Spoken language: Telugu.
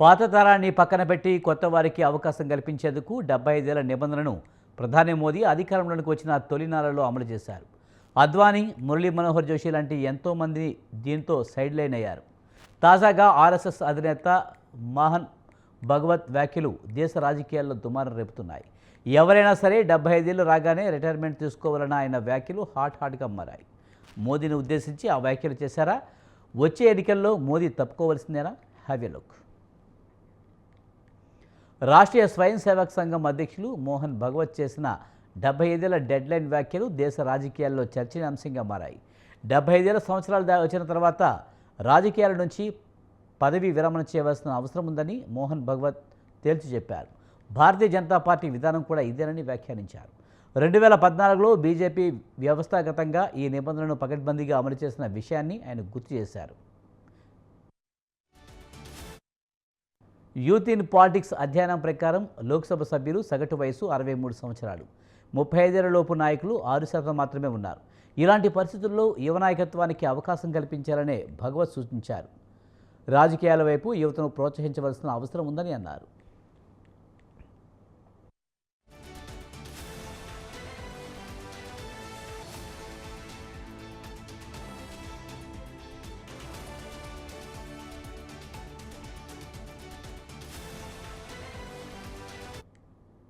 పాత తరాన్ని పక్కన పెట్టి కొత్త వారికి అవకాశం కల్పించేందుకు 75 ఏళ్ల నిబంధనను ప్రధాని మోదీ అధికారంలోకి వచ్చిన తొలినాళ్లలో అమలు చేశారు. అద్వానీ, మురళీ మనోహర్ జోషి లాంటి ఎంతోమంది దీంతో సైడ్ లైన్ అయ్యారు. తాజాగా ఆర్ఎస్ఎస్ అధినేత మోహన్ భగవత్ వ్యాఖ్యలు దేశ రాజకీయాల్లో దుమారం రేపుతున్నాయి. ఎవరైనా సరే 75 ఏళ్లు రాగానే రిటైర్మెంట్ తీసుకోవాలన్న ఆయన వ్యాఖ్యలు హాట్గా మారాయి. మోదీని ఉద్దేశించి ఆ వ్యాఖ్యలు చేశారా? వచ్చే ఎన్నికల్లో మోదీ తప్పుకోవాల్సిందేనా? Have a look. Rashtriya Swayamsevak సంఘం అధ్యక్షులు మోహన్ భగవత్ చేసిన 75 ఏళ్ల డెడ్లైన్ వ్యాఖ్యలు దేశ రాజకీయాల్లో చర్చనీయాంశంగా మారాయి. 75 సంవత్సరాలు వచ్చిన తర్వాత రాజకీయాల నుంచి పదవి విరమణ చేయవలసిన అవసరం ఉందని మోహన్ భగవత్ తేల్చి చెప్పారు. భారతీయ జనతా పార్టీ విధానం కూడా ఇదేనని వ్యాఖ్యానించారు. 2014లో బీజేపీ వ్యవస్థాగతంగా ఈ నిబంధనలను పకడ్బందీగా అమలు చేసిన విషయాన్ని ఆయన గుర్తు చేశారు. యూత్ ఇన్ పాలిటిక్స్ అధ్యయనం ప్రకారం లోక్సభ సభ్యులు సగటు వయసు 63 సంవత్సరాలు. 35 ఏళ్లలోపు నాయకులు 6% మాత్రమే ఉన్నారు. ఇలాంటి పరిస్థితుల్లో యువ నాయకత్వానికి అవకాశం కల్పించాలనే భగవత్ సూచించారు. రాజకీయాల వైపు యువతను ప్రోత్సహించవలసిన అవసరం ఉందని అన్నారు.